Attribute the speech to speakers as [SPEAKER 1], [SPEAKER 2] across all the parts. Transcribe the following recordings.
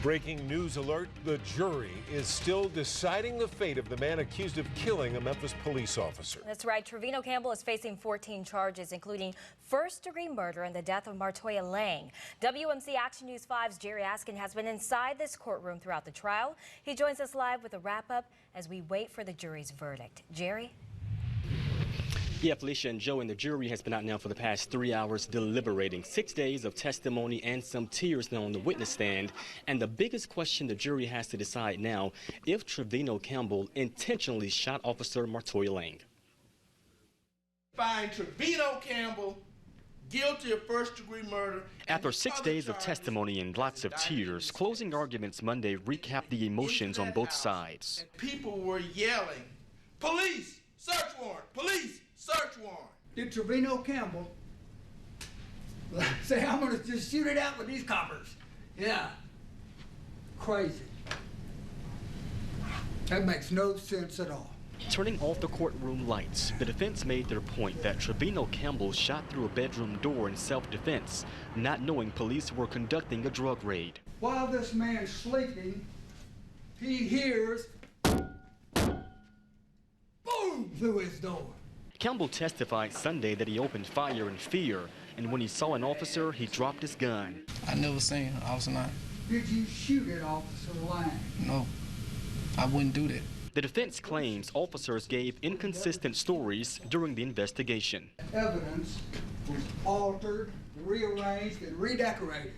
[SPEAKER 1] Breaking news alert, the jury is still deciding the fate of the man accused of killing a Memphis police officer.
[SPEAKER 2] That's right. Trevino Campbell is facing 14 charges, including first-degree murder and the death of Martoya Lang. WMC Action News 5's Jerry Askin has been inside this courtroom throughout the trial. He joins us live with a wrap-up as we wait for the jury's verdict. Jerry?
[SPEAKER 3] Yeah, Felicia and Joe, and the jury has been out now for the past 3 hours deliberating. 6 days of testimony and some tears now on the witness stand. And the biggest question the jury has to decide now, if Trevino Campbell intentionally shot Officer Martoya Lang.
[SPEAKER 4] Find Trevino Campbell guilty of first-degree murder.
[SPEAKER 3] After 6 days of testimony and lots of tears, closing arguments Monday recapped the emotions on both sides.
[SPEAKER 4] And people were yelling, "Police, search warrant, police, search warrant."
[SPEAKER 5] Did Trevino Campbell say, "I'm going to just shoot it out with these coppers"? Yeah. Crazy. That makes no sense at all.
[SPEAKER 3] Turning off the courtroom lights, the defense made their point that Trevino Campbell shot through a bedroom door in self-defense, not knowing police were conducting a drug raid.
[SPEAKER 5] While this man's sleeping, he hears boom through his door.
[SPEAKER 3] Campbell testified Sunday that he opened fire in fear, and when he saw an officer, he dropped his gun.
[SPEAKER 6] I never seen Officer Lang.
[SPEAKER 5] Did you shoot at Officer Lang?
[SPEAKER 6] No, I wouldn't do that.
[SPEAKER 3] The defense claims officers gave inconsistent stories during the investigation.
[SPEAKER 5] Evidence was altered, rearranged, and redecorated.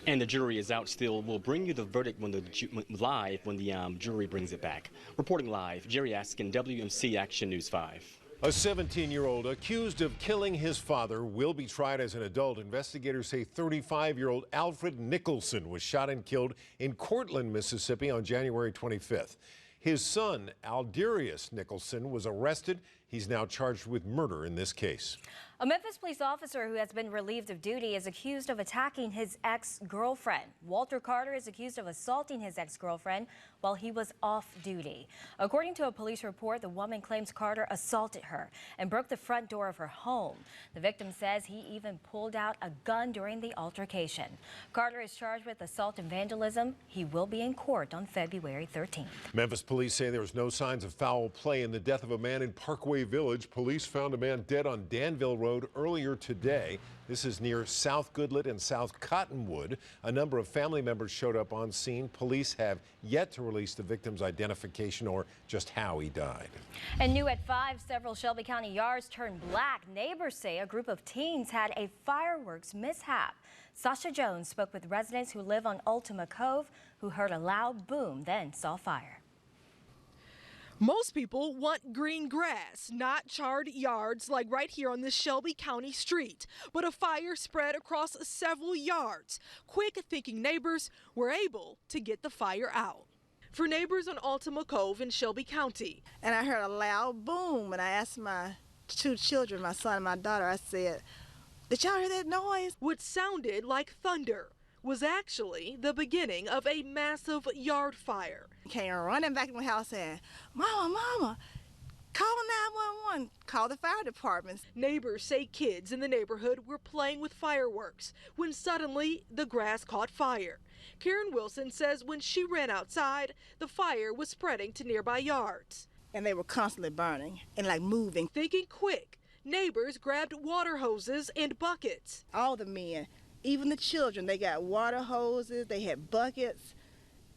[SPEAKER 3] And the jury is out still. We'll bring you the verdict when the jury brings it back. Reporting live, Jerry Askin, WMC Action News 5.
[SPEAKER 1] A 17-year-old accused of killing his father will be tried as an adult. Investigators say 35-year-old Alfred Nicholson was shot and killed in Cortland, Mississippi on January 25th. His son, Alderius Nicholson, was arrested. He's now charged with murder in this case.
[SPEAKER 2] A Memphis police officer who has been relieved of duty is accused of attacking his ex-girlfriend. Walter Carter is accused of assaulting his ex-girlfriend while he was off duty. According to a police report, the woman claims Carter assaulted her and broke the front door of her home. The victim says he even pulled out a gun during the altercation. Carter is charged with assault and vandalism. He will be in court on February 13th.
[SPEAKER 1] Memphis police say there's no signs of foul play in the death of a man in Parkway Village. Police found a man dead on Danville Road earlier today. This is near South Goodlet and South Cottonwood. A number of family members showed up on scene. Police have yet to release the victim's identification or just how he died.
[SPEAKER 2] And new at 5, several Shelby County yards turned black. Neighbors say a group of teens had a fireworks mishap. Sasha Jones spoke with residents who live on Ultima Cove who heard a loud boom, then saw fire.
[SPEAKER 7] Most people want green grass, not charred yards like right here on this Shelby County street. But a fire spread across several yards. Quick-thinking neighbors were able to get the fire out. For neighbors on Ultima Cove in Shelby County.
[SPEAKER 8] And I heard a loud boom, and I asked my two children, my son and my daughter, I said, "Did y'all hear that noise?"
[SPEAKER 7] What sounded like thunder was actually the beginning of a massive yard fire.
[SPEAKER 8] Came running back in the house saying, Mama, call 911, call the fire department."
[SPEAKER 7] Neighbors say kids in the neighborhood were playing with fireworks when suddenly the grass caught fire. Karen Wilson says when she ran outside, the fire was spreading to nearby yards.
[SPEAKER 8] And they were constantly burning and like moving.
[SPEAKER 7] Thinking quick, neighbors grabbed water hoses and buckets.
[SPEAKER 8] All the men, even the children, they got water hoses, they had buckets.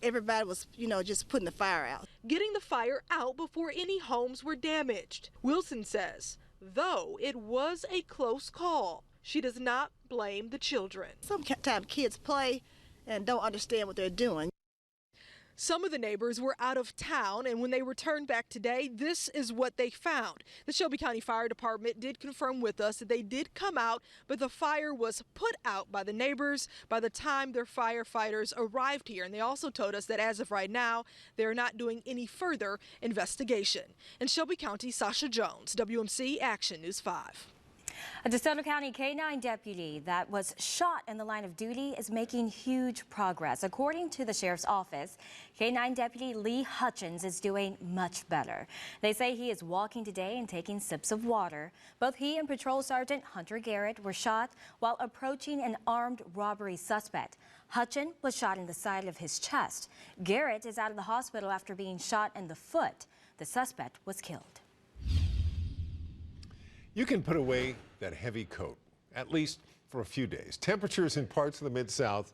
[SPEAKER 8] Everybody was, just putting the fire out.
[SPEAKER 7] Getting the fire out before any homes were damaged. Wilson says, though it was a close call, she does not blame the children.
[SPEAKER 8] Sometimes kids play and don't understand what they're doing.
[SPEAKER 7] Some of the neighbors were out of town, and when they returned back today, this is what they found. The Shelby County Fire Department did confirm with us that they did come out, but the fire was put out by the neighbors by the time their firefighters arrived here. And they also told us that as of right now, they're not doing any further investigation. In Shelby County, Sasha Jones, WMC Action News 5.
[SPEAKER 2] A DeSoto County K-9 deputy that was shot in the line of duty is making huge progress. According to the sheriff's office, K-9 deputy Lee Hutchins is doing much better. They say he is walking today and taking sips of water. Both he and Patrol Sergeant Hunter Garrett were shot while approaching an armed robbery suspect. Hutchins was shot in the side of his chest. Garrett is out of the hospital after being shot in the foot. The suspect was killed.
[SPEAKER 1] You can put away that heavy coat, at least for a few days. Temperatures in parts of the Mid-South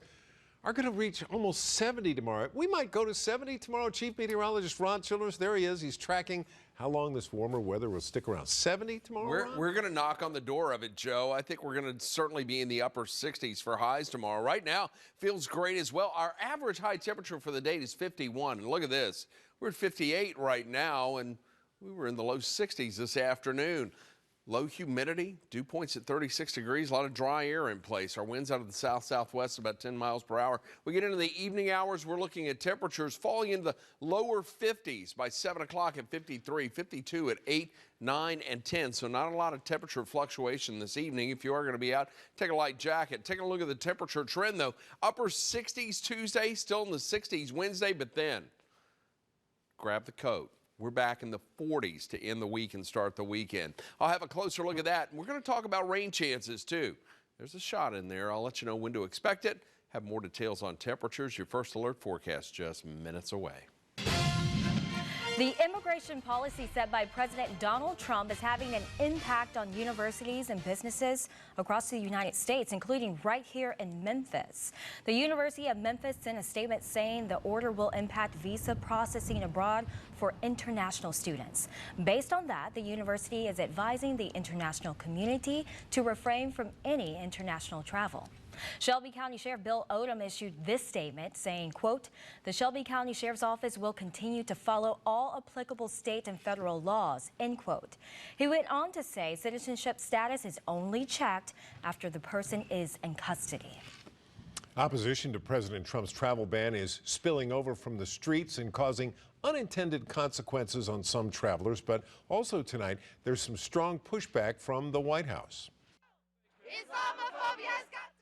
[SPEAKER 1] are going to reach almost 70 tomorrow. We might go to 70 tomorrow. Chief Meteorologist Ron Childress, there he is. He's tracking how long this warmer weather will stick around. 70 tomorrow,
[SPEAKER 9] We're going to knock on the door of it, Joe. I think we're going to certainly be in the upper 60s for highs tomorrow. Right now, feels great as well. Our average high temperature for the date is 51. And look at this. We're at 58 right now, and we were in the low 60s this afternoon. Low humidity, dew points at 36 degrees, a lot of dry air in place. Our winds out of the south-southwest about 10 miles per hour. We get into the evening hours, we're looking at temperatures falling into the lower 50s by 7 o'clock at 53, 52 at 8, 9, and 10. So not a lot of temperature fluctuation this evening. If you are going to be out, take a light jacket. Taking a look at the temperature trend, though. Upper 60s Tuesday, still in the 60s Wednesday, but then grab the coat. We're back in the 40s to end the week and start the weekend. I'll have a closer look at that. And we're going to talk about rain chances, too. There's a shot in there. I'll let you know when to expect it. Have more details on temperatures. Your first alert forecast just minutes away.
[SPEAKER 2] The immigration policy set by President Donald Trump is having an impact on universities and businesses across the United States, including right here in Memphis. The University of Memphis sent a statement saying the order will impact visa processing abroad for international students. Based on that, the university is advising the international community to refrain from any international travel. Shelby County Sheriff Bill Odom issued this statement saying, quote, "The Shelby County Sheriff's Office will continue to follow all applicable state and federal laws," end quote. He went on to say citizenship status is only checked after the person is in custody.
[SPEAKER 1] Opposition to President Trump's travel ban is spilling over from the streets and causing unintended consequences on some travelers. But also tonight, there's some strong pushback from the White House.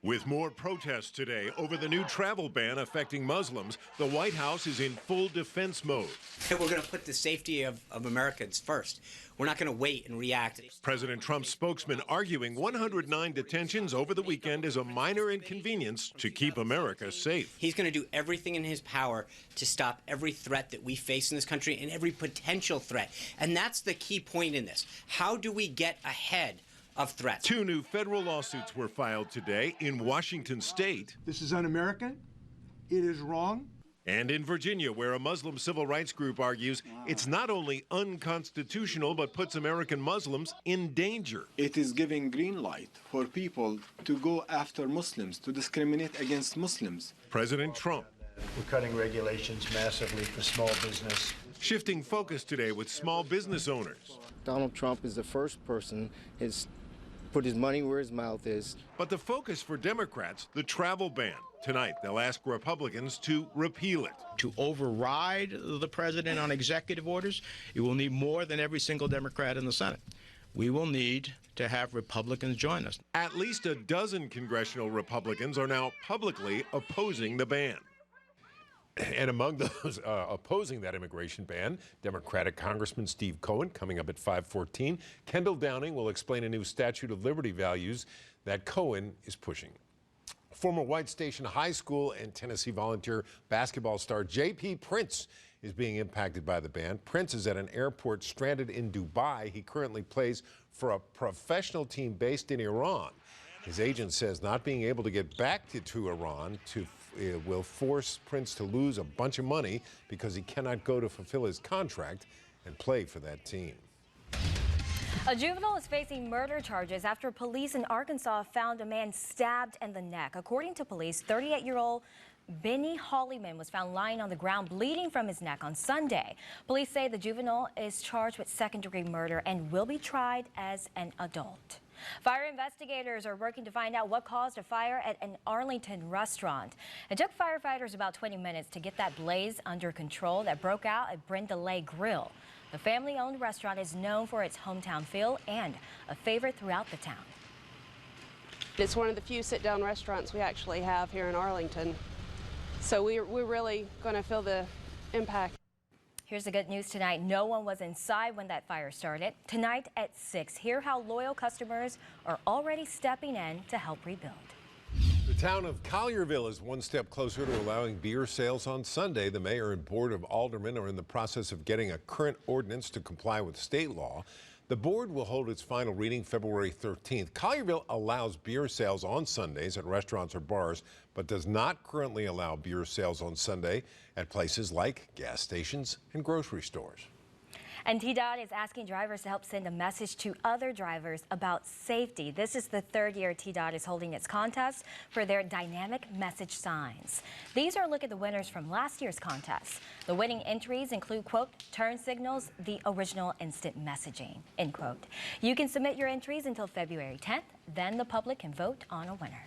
[SPEAKER 10] With more protests today over the new travel ban affecting Muslims, the White House is in full defense mode.
[SPEAKER 11] We're going to put the safety of Americans first. We're not going to wait and react.
[SPEAKER 10] President Trump's spokesman arguing 109 detentions over the weekend is a minor inconvenience to keep America safe.
[SPEAKER 11] He's going to do everything in his power to stop every threat that we face in this country and every potential threat. And that's the key point in this. How do we get ahead of threats?
[SPEAKER 10] 2 new federal lawsuits were filed today in Washington state.
[SPEAKER 12] This is un-American. It is wrong.
[SPEAKER 10] And in Virginia, where a Muslim civil rights group argues it's not only unconstitutional, but puts American Muslims in danger.
[SPEAKER 13] It is giving green light for people to go after Muslims, to discriminate against Muslims.
[SPEAKER 10] President Trump.
[SPEAKER 14] We're cutting regulations massively for small business.
[SPEAKER 10] Shifting focus today with small business owners.
[SPEAKER 15] Donald Trump is the first person who's put his money where his mouth is.
[SPEAKER 10] But the focus for Democrats, the travel ban. Tonight, they'll ask Republicans to repeal it.
[SPEAKER 16] To override the president on executive orders, you will need more than every single Democrat in the Senate. We will need to have Republicans join us.
[SPEAKER 10] At least a dozen congressional Republicans are now publicly opposing the ban.
[SPEAKER 1] And among those opposing that immigration ban, Democratic Congressman Steve Cohen, coming up at 5:14. Kendall Downing will explain a new statute of liberty values that Cohen is pushing. Former White Station High School and Tennessee Volunteer basketball star J.P. Prince is being impacted by the ban. Prince is at an airport stranded in Dubai. He currently plays for a professional team based in Iran. His agent says not being able to get back to Iran will force Prince to lose a bunch of money because he cannot go to fulfill his contract and play for that team.
[SPEAKER 2] A juvenile is facing murder charges after police in Arkansas found a man stabbed in the neck. According to police, 38-year-old Benny Hollyman was found lying on the ground bleeding from his neck on Sunday. Police say the juvenile is charged with second-degree murder and will be tried as an adult. Fire investigators are working to find out what caused a fire at an Arlington restaurant. It took firefighters about 20 minutes to get that blaze under control that broke out at Brenda Lay Grill. The family-owned restaurant is known for its hometown feel and a favorite throughout the town.
[SPEAKER 17] It's one of the few sit-down restaurants we actually have here in Arlington. So we're really going to feel the impact.
[SPEAKER 2] Here's the good news tonight. No one was inside when that fire started. Tonight at 6, hear how loyal customers are already stepping in to help rebuild.
[SPEAKER 1] The town of Collierville is one step closer to allowing beer sales on Sunday. The mayor and board of aldermen are in the process of getting a current ordinance to comply with state law. The board will hold its final reading February 13th. Collierville allows beer sales on Sundays at restaurants or bars, but does not currently allow beer sales on Sunday at places like gas stations and grocery stores.
[SPEAKER 2] And TDOT is asking drivers to help send a message to other drivers about safety. This is the 3rd year TDOT is holding its contest for their dynamic message signs. These are a look at the winners from last year's contest. The winning entries include, quote, turn signals, the original instant messaging, end quote. You can submit your entries until February 10th. Then the public can vote on a winner.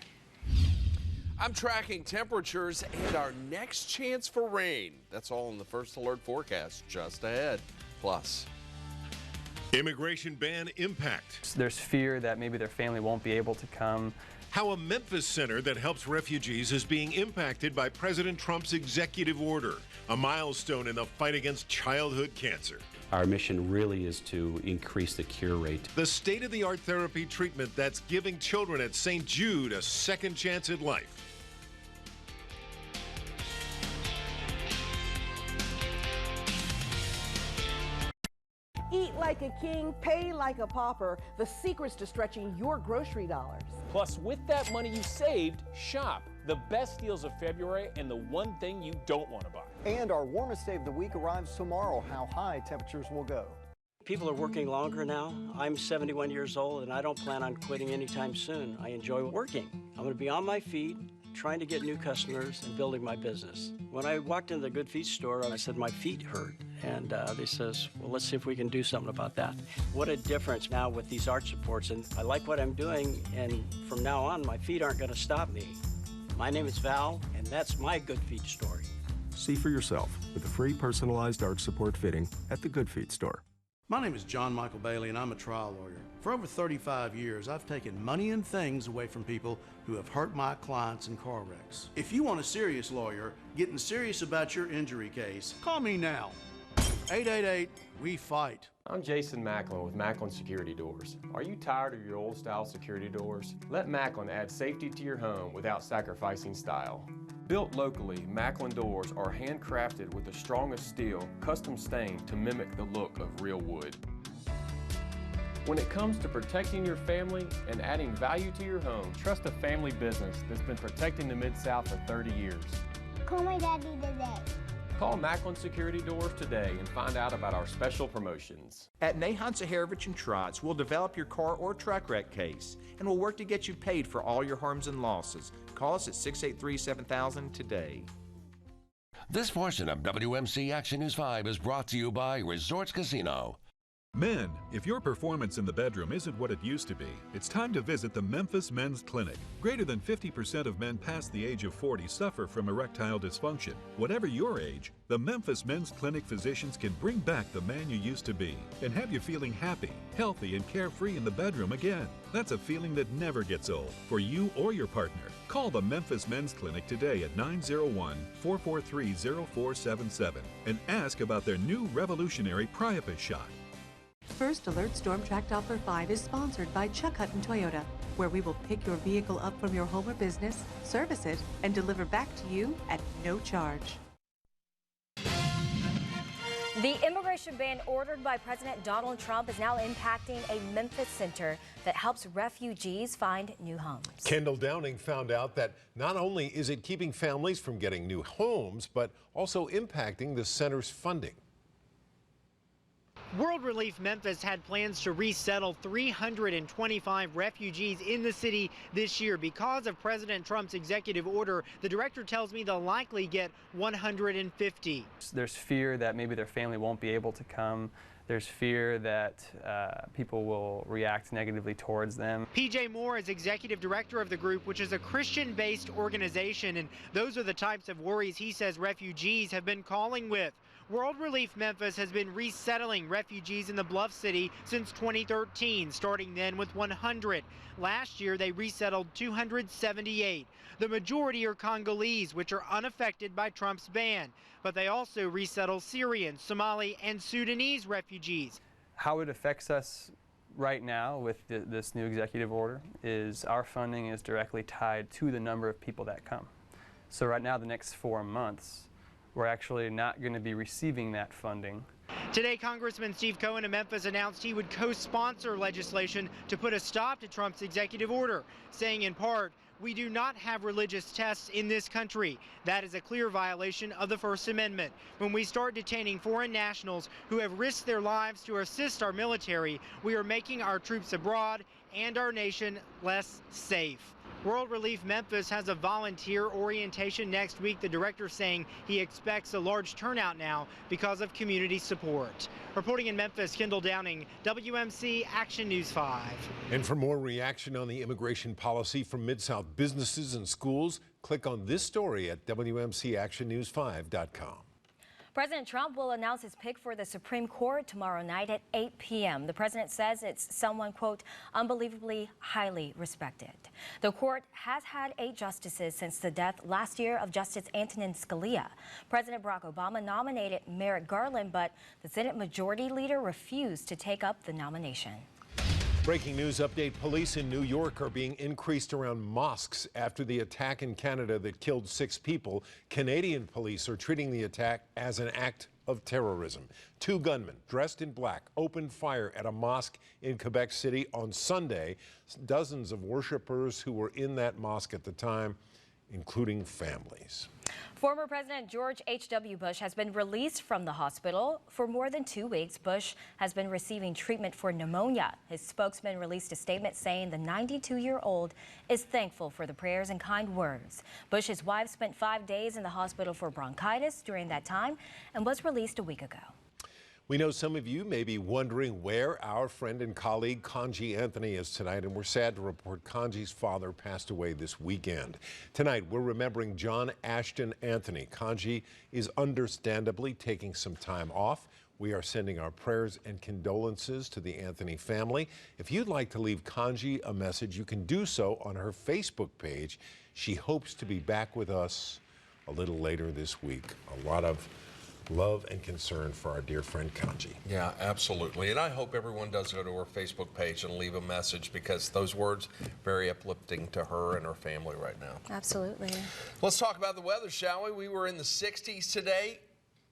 [SPEAKER 9] I'm tracking temperatures and our next chance for rain. That's all in the First Alert forecast just ahead. Plus,
[SPEAKER 10] immigration ban impact.
[SPEAKER 18] There's fear that maybe their family won't be able to come.
[SPEAKER 10] How a Memphis center that helps refugees is being impacted by President Trump's executive order, a milestone in the fight against childhood cancer.
[SPEAKER 19] Our mission really is to increase the cure rate.
[SPEAKER 10] The state-of-the-art therapy treatment that's giving children at St. Jude a second chance at life.
[SPEAKER 20] Eat like a king, pay like a pauper. The secret's to stretching your grocery dollars.
[SPEAKER 21] Plus, with that money you saved, shop. The best deals of February and the one thing you don't want to buy.
[SPEAKER 22] And our warmest day of the week arrives tomorrow. How high temperatures will go.
[SPEAKER 23] People are working longer now. I'm 71 years old and I don't plan on quitting anytime soon. I enjoy working. I'm going to be on my feet, trying to get new customers and building my business. When I walked into the Good Feet store, I said my feet hurt. And they says, well, let's see if we can do something about that. What a difference now with these arch supports. And I like what I'm doing. And from now on, my feet aren't going to stop me. My name is Val, and that's my Good Feet story.
[SPEAKER 24] See for yourself with a free personalized arch support fitting at the Good Feet store.
[SPEAKER 25] My name is John Michael Bailey, and I'm a trial lawyer. For over 35 years, I've taken money and things away from people who have hurt my clients in car wrecks. If you want a serious lawyer getting serious about your injury case, call me now. 888-WE-FIGHT.
[SPEAKER 26] I'm Jason Macklin with Macklin Security Doors. Are you tired of your old style security doors? Let Macklin add safety to your home without sacrificing style. Built locally, Macklin doors are handcrafted with the strongest steel, custom stained to mimic the look of real wood. When it comes to protecting your family and adding value to your home, trust a family business that's been protecting the Mid-South for 30 years.
[SPEAKER 27] Call my daddy today.
[SPEAKER 26] Call Macklin Security Doors today and find out about our special promotions.
[SPEAKER 28] At Nahant Zaharovich and Trotz, we'll develop your car or truck wreck case, and we'll work to get you paid for all your harms and losses. Call us at 683-7000 today.
[SPEAKER 29] This portion of WMC Action News 5 is brought to you by Resorts Casino.
[SPEAKER 30] Men, if your performance in the bedroom isn't what it used to be, it's time to visit the Memphis Men's Clinic. Greater than 50% of men past the age of 40 suffer from erectile dysfunction. Whatever your age, the Memphis Men's Clinic physicians can bring back the man you used to be and have you feeling happy, healthy, and carefree in the bedroom again. That's a feeling that never gets old for you or your partner. Call the Memphis Men's Clinic today at 901-443-0477 and ask about their new revolutionary Priapus shot.
[SPEAKER 31] First Alert Storm Tracked Offer 5 is sponsored by Chuck Hutton Toyota, where we will pick your vehicle up from your home or business, service it, and deliver back to you at no charge.
[SPEAKER 2] The immigration ban ordered by President Donald Trump is now impacting a Memphis center that helps refugees find new homes.
[SPEAKER 1] Kendall Downing found out that not only is it keeping families from getting new homes, but also impacting the center's funding.
[SPEAKER 32] World Relief Memphis had plans to resettle 325 refugees in the city this year. Because of President Trump's executive order, the director tells me they'll likely get 150.
[SPEAKER 18] There's fear that maybe their family won't be able to come. There's fear that people will react negatively towards them.
[SPEAKER 32] PJ Moore is executive director of the group, which is a Christian-based organization, and those are the types of worries he says refugees have been calling with. World Relief Memphis has been resettling refugees in the Bluff City since 2013, starting then with 100. Last year, they resettled 278. The majority are Congolese, which are unaffected by Trump's ban, but they also resettle Syrian, Somali, and Sudanese refugees.
[SPEAKER 18] How it affects us right now with this new executive order is our funding is directly tied to the number of people that come. So right now, the next 4 months, we're actually not going to be receiving that funding.
[SPEAKER 32] Today, Congressman Steve Cohen of Memphis announced he would co-sponsor legislation to put a stop to Trump's executive order, saying in part, "We do not have religious tests in this country. That is a clear violation of the First Amendment. When we start detaining foreign nationals who have risked their lives to assist our military, we are making our troops abroad and our nation less safe." World Relief Memphis has a volunteer orientation next week, the director saying he expects a large turnout now because of community support. Reporting in Memphis, Kendall Downing, WMC Action News 5.
[SPEAKER 1] And for more reaction on the immigration policy from Mid-South businesses and schools, click on this story at WMCActionNews5.com.
[SPEAKER 2] President Trump will announce his pick for the Supreme Court tomorrow night at 8 p.m. The president says it's someone, quote, unbelievably highly respected. The court has had 8 justices since the death last year of Justice Antonin Scalia. President Barack Obama nominated Merrick Garland, but the Senate Majority Leader refused to take up the nomination.
[SPEAKER 1] Breaking news update. Police in New York are being increased around mosques after the attack in Canada that killed 6 people. Canadian police are treating the attack as an act of terrorism. 2 gunmen dressed in black opened fire at a mosque in Quebec City on Sunday. Dozens of worshipers who were in that mosque at the time, including families.
[SPEAKER 2] Former President George H.W. Bush has been released from the hospital. For more than 2 weeks, Bush has been receiving treatment for pneumonia. His spokesman released a statement saying the 92-year-old is thankful for the prayers and kind words. Bush's wife spent 5 days in the hospital for bronchitis during that time and was released a week ago.
[SPEAKER 1] We know some of you may be wondering where our friend and colleague Kanji Anthony is tonight, and we're sad to report Kanji's father passed away this weekend. Tonight, we're remembering John Ashton Anthony. Kanji is understandably taking some time off. We are sending our prayers and condolences to the Anthony family. If you'd like to leave Kanji a message, you can do so on her Facebook page. She hopes to be back with us a little later this week. A lot of love and concern for our dear friend Kanji.
[SPEAKER 9] Yeah, absolutely. And I hope everyone does go to her Facebook page and leave a message, because those words very uplifting to her and her family right now.
[SPEAKER 2] Absolutely.
[SPEAKER 9] Let's talk about the weather, shall we? We were in the 60s today.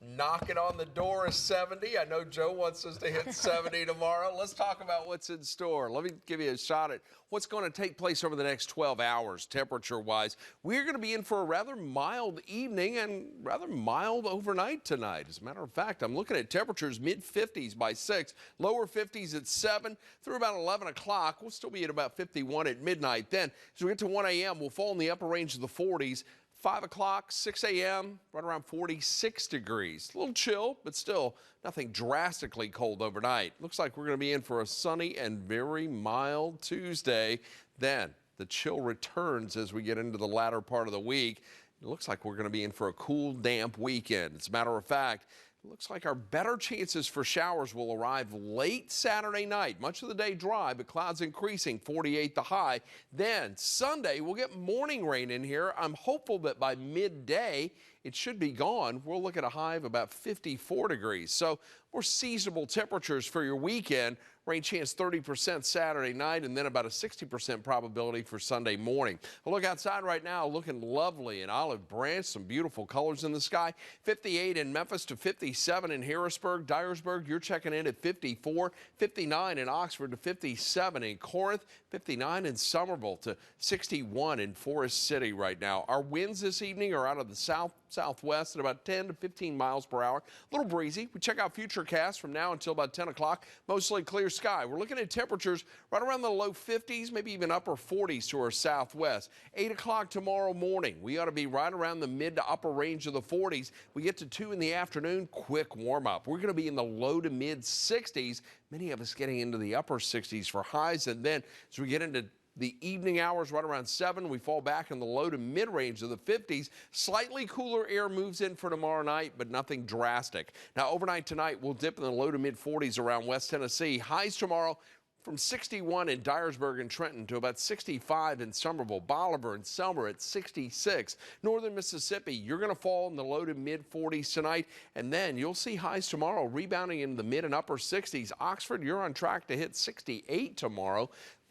[SPEAKER 9] Knocking on the door of 70. I know Joe wants us to hit 70 tomorrow. Let's talk about what's in store. Let me give you a shot at what's going to take place over the next 12 hours, temperature-wise. We're going to be in for a rather mild evening and rather mild overnight tonight. As a matter of fact, I'm looking at temperatures mid-50s by 6, lower 50s at 7, through about 11 o'clock. We'll still be at about 51 at midnight. Then, as we get to 1 a.m., we'll fall in the upper range of the 40s. 5 o'clock, 6 a.m., right around 46 degrees. A little chill, but still nothing drastically cold overnight. Looks like we're going to be in for a sunny and very mild Tuesday. Then the chill returns as we get into the latter part of the week. It looks like we're going to be in for a cool, damp weekend. As a matter of fact, it looks like our better chances for showers will arrive late Saturday night. Much of the day dry, but clouds increasing, 48 the high. Then Sunday, we'll get morning rain in here. I'm hopeful that by midday, it should be gone. We'll look at a high of about 54 degrees. So more seasonable temperatures for your weekend. Rain chance 30% Saturday night, and then about a 60% probability for Sunday morning. A look outside right now, looking lovely in Olive Branch. Some beautiful colors in the sky. 58 in Memphis to 57 in Harrisburg. Dyersburg, you're checking in at 54. 59 in Oxford to 57 in Corinth. 59 in Somerville to 61 in Forest City right now. Our winds this evening are out of the southwest at about 10 to 15 miles per hour. A little breezy. We check out Futurecast from now until about 10 o'clock. Mostly clear sky. We're looking at temperatures right around the low 50s, maybe even upper 40s to our southwest. 8 o'clock tomorrow morning, we ought to be right around the mid to upper range of the 40s. We get to 2 in the afternoon, quick warm up. We're going to be in the low to mid 60s. Many of us getting into the upper 60s for highs, and then as we get into The evening hours right around 7. We fall back in the low to mid range of the 50s. Slightly cooler air moves in for tomorrow night, but nothing drastic. Now, overnight tonight, we'll dip in the low to mid 40s around West Tennessee. Highs tomorrow from 61 in Dyersburg and Trenton to about 65 in Somerville, Bolivar and Selmer at 66. Northern Mississippi, you're going to fall in the low to mid 40s tonight, and then you'll see highs tomorrow rebounding in the mid and upper 60s. Oxford, you're on track to hit 68 tomorrow.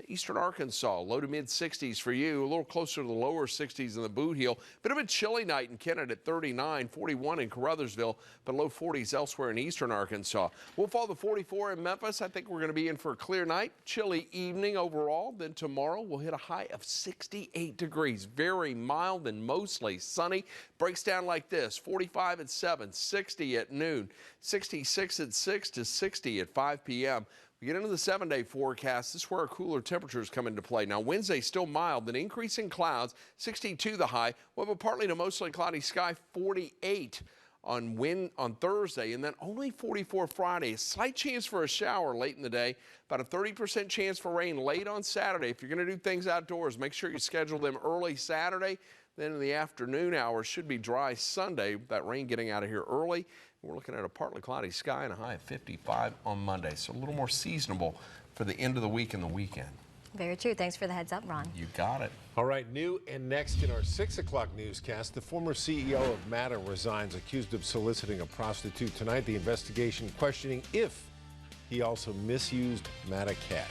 [SPEAKER 9] Eastern Arkansas, low to mid 60s for you, a little closer to the lower 60s in the Boot Heel. Bit of a chilly night in Kennett at 39, 41 in Caruthersville, but low 40s elsewhere in Eastern Arkansas. We'll fall to 44 in Memphis. I think we're going to be in for a clear night, chilly evening overall. Then tomorrow we'll hit a high of 68 degrees. Very mild and mostly sunny. Breaks down like this: 45 at 7, 60 at noon, 66 at 6 to 60 at 5 p.m. We get into the 7-day forecast. This is where our cooler temperatures come into play. Now, Wednesday still mild, then increasing clouds, 62 the high. We'll have a partly to mostly cloudy sky, 48 on Thursday, and then only 44 Friday. A slight chance for a shower late in the day, about a 30% chance for rain late on Saturday. If you're going to do things outdoors, make sure you schedule them early Saturday. Then in the afternoon hours, should be dry Sunday. That rain getting out of here early. We're looking at a partly cloudy sky and a high of 55 on Monday. So a little more seasonable for the end of the week and the weekend.
[SPEAKER 2] Very true. Thanks for the heads up, Ron.
[SPEAKER 9] You got it.
[SPEAKER 1] All right, new and next in our 6 o'clock newscast, the former CEO of Meta resigns, accused of soliciting a prostitute. Tonight, the investigation questioning if he also misused Meta cash.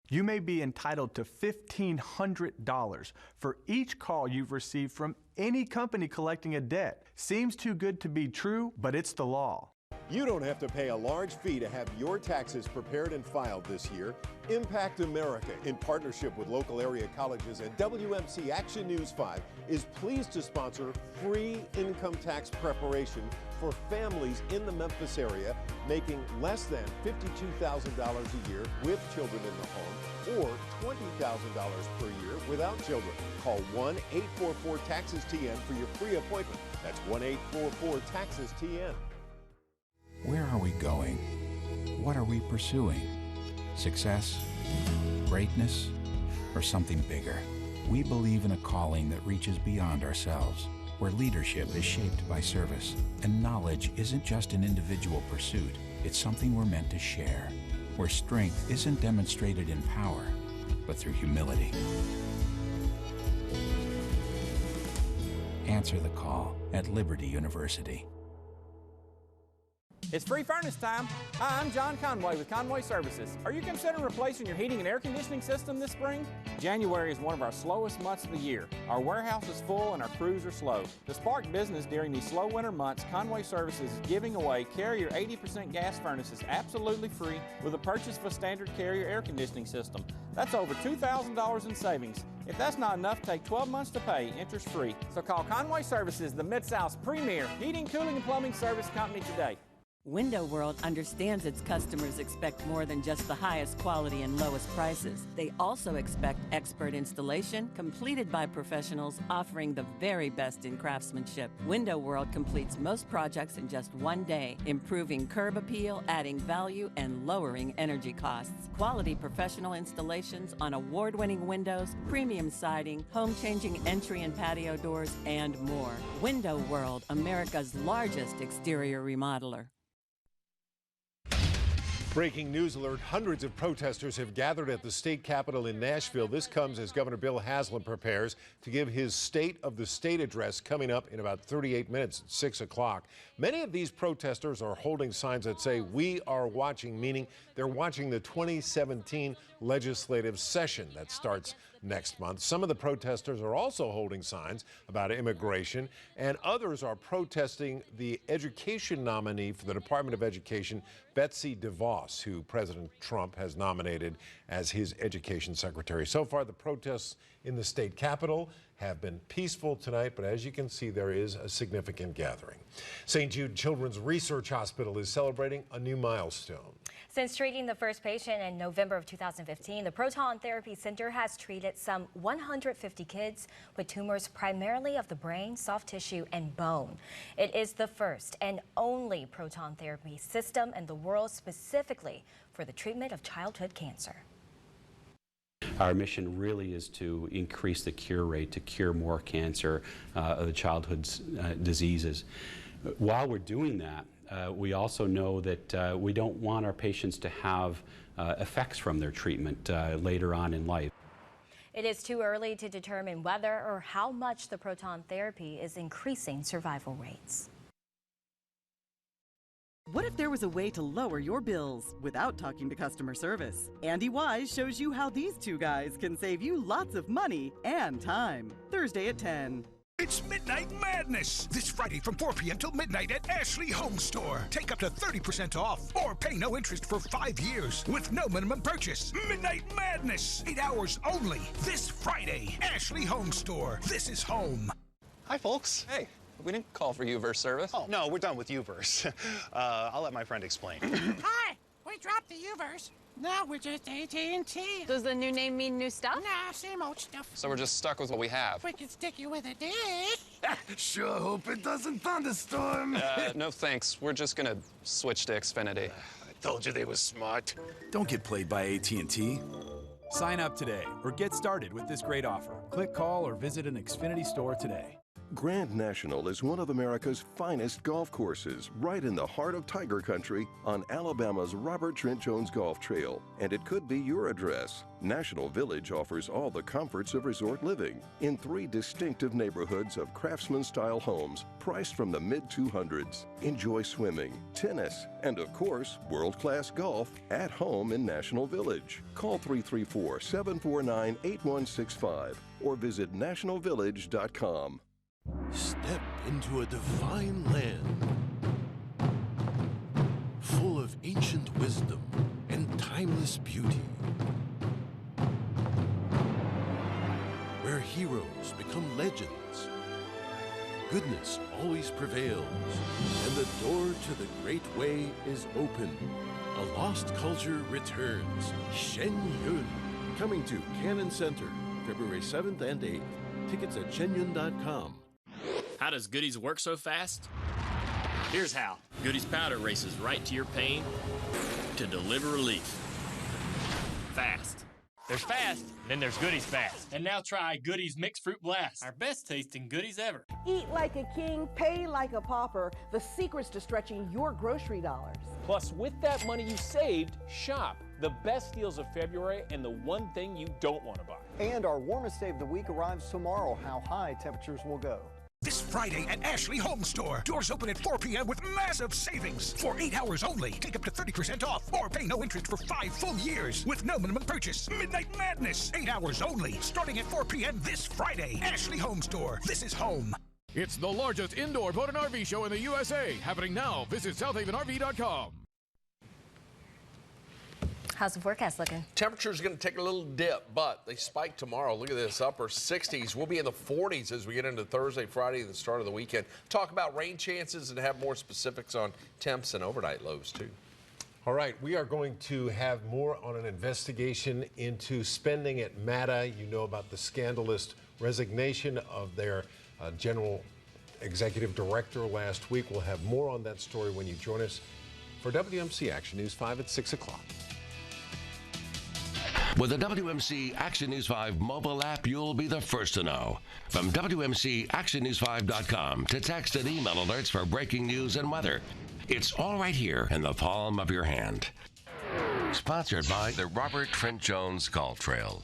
[SPEAKER 3] You may be entitled to $1,500 for each call you've received from any company collecting a debt. Seems too good to be true, but it's the law.
[SPEAKER 4] You don't have to pay a large fee to have your taxes prepared and filed this year. Impact America, in partnership with local area colleges and WMC Action News 5, is pleased to sponsor free income tax preparation for families in the Memphis area making less than $52,000 a year with children in the home, or $20,000 per year without children. Call 1-844-TAXES-TN for your free appointment. That's 1-844-TAXES-TN.
[SPEAKER 5] Where are we going? What are we pursuing? Success? Greatness? Or something bigger? We believe in a calling that reaches beyond ourselves, where leadership is shaped by service, and knowledge isn't just an individual pursuit, it's something we're meant to share, where strength isn't demonstrated in power, but through humility. Answer the call at Liberty University.
[SPEAKER 6] It's free furnace time. Hi, I'm John Conway with Conway Services. Are you considering replacing your heating and air conditioning system this spring? January is one of our slowest months of the year. Our warehouse is full and our crews are slow. To spark business during these slow winter months, Conway Services is giving away Carrier 80% gas furnaces absolutely free with the purchase of a standard Carrier air conditioning system. That's over $2,000 in savings. If that's not enough, take 12 months to pay, interest free. So call Conway Services, the Mid-South's premier heating, cooling, and plumbing service company today.
[SPEAKER 7] Window World understands its customers expect more than just the highest quality and lowest prices. They also expect expert installation completed by professionals offering the very best in craftsmanship. Window World completes most projects in just one day, improving curb appeal, adding value, and lowering energy costs. Quality professional installations on award-winning windows, premium siding, home-changing entry and patio doors, and more. Window World, America's largest exterior remodeler.
[SPEAKER 1] Breaking news alert, hundreds of protesters have gathered at the state capitol in Nashville. This comes as Governor Bill Haslam prepares to give his State of the State address coming up in about 38 minutes at 6 o'clock. Many of these protesters are holding signs that say, "We are watching," meaning they're watching the 2017 legislative session that starts next month. Some of the protesters are also holding signs about immigration, and others are protesting the education nominee for the Department of Education, Betsy DeVos, who President Trump has nominated as his education secretary. So far, the protests in the state capitol have been peaceful tonight, but as you can see, there is a significant gathering. St. Jude Children's Research Hospital is celebrating a new milestone.
[SPEAKER 2] Since treating the first patient in November of 2015, the Proton Therapy Center has treated some 150 kids with tumors primarily of the brain, soft tissue, and bone. It is the first and only proton therapy system in the world specifically for the treatment of childhood cancer.
[SPEAKER 8] Our mission really is to increase the cure rate, to cure more cancer of the childhood diseases. While we're doing that, we also know that we don't want our patients to have effects from their treatment later on in life.
[SPEAKER 2] It is too early to determine whether or how much the proton therapy is increasing survival rates.
[SPEAKER 10] What if there was a way to lower your bills without talking to customer service? Andy Wise shows you how these two guys can save you lots of money and time. Thursday at 10.
[SPEAKER 11] It's Midnight Madness! This Friday from 4 p.m. till midnight at Ashley Home Store. Take up to 30% off or pay no interest for 5 years with no minimum purchase. Midnight Madness! 8 hours only. This Friday. Ashley Home Store. This is home.
[SPEAKER 12] Hi, folks. Hey. We didn't call for Uverse service. Oh, no, we're done with Uverse. I'll let my friend explain.
[SPEAKER 13] Hi, we dropped the Uverse. Now we're just AT&T.
[SPEAKER 14] Does the new name mean new stuff?
[SPEAKER 13] Nah, same old stuff.
[SPEAKER 12] So we're just stuck with what we have.
[SPEAKER 13] We can stick you with a dish.
[SPEAKER 11] Sure hope it doesn't thunderstorm.
[SPEAKER 12] No thanks. We're just gonna switch to Xfinity.
[SPEAKER 11] I told you they were smart.
[SPEAKER 15] Don't get played by AT&T. Sign up today or get started with this great offer. Click, call, or visit an Xfinity store today.
[SPEAKER 4] Grand National is one of America's finest golf courses, right in the heart of Tiger Country on Alabama's Robert Trent Jones Golf Trail, and it could be your address. National Village offers all the comforts of resort living in 3 distinctive neighborhoods of craftsman-style homes priced from the mid-200s. Enjoy swimming, tennis, and of course, world-class golf at home in National Village. Call 334-749-8165 or visit nationalvillage.com.
[SPEAKER 16] Step into a divine land, full of ancient wisdom and timeless beauty, where heroes become legends, goodness always prevails, and the door to the great way is open. A lost culture returns. Shen Yun, coming to Cannon Center, February 7th and 8th. Tickets at shenyun.com.
[SPEAKER 17] How does Goodies work so fast? Here's how. Goodies powder races right to your pain to deliver relief. Fast.
[SPEAKER 19] There's fast, then there's Goodies fast. And now try Goodies Mixed Fruit Blast, our best tasting goodies ever.
[SPEAKER 20] Eat like a king, pay like a pauper. The secret's to stretching your grocery dollars.
[SPEAKER 21] Plus, with that money you saved, shop. The best deals of February and the one thing you don't want to buy.
[SPEAKER 22] And our warmest day of the week arrives tomorrow. How high temperatures will go.
[SPEAKER 11] This Friday at Ashley Home Store. Doors open at 4 p.m. with massive savings. For 8 hours only. Take up to 30% off or pay no interest for 5 full years with no minimum purchase. Midnight Madness. 8 hours only. Starting at 4 p.m. this Friday. Ashley Home Store. This is home.
[SPEAKER 33] It's the largest indoor boat and RV show in the USA. Happening now. Visit SouthhavenRV.com.
[SPEAKER 2] How's the forecast looking?
[SPEAKER 9] Temperature's going to take a little dip, but they spike tomorrow. Look at this, upper 60s. We'll be in the 40s as we get into Thursday, Friday, the start of the weekend. Talk about rain chances and have more specifics on temps and overnight lows, too.
[SPEAKER 1] All right, we are going to have more on an investigation into spending at MATA. You know about the scandalous resignation of their general executive director last week. We'll have more on that story when you join us for WMC Action News 5 at 6 o'clock.
[SPEAKER 29] With the WMC Action News 5 mobile app, you'll be the first to know. From WMCActionNews5.com to text and email alerts for breaking news and weather. It's all right here in the palm of your hand. Sponsored by the Robert Trent Jones Golf Trail.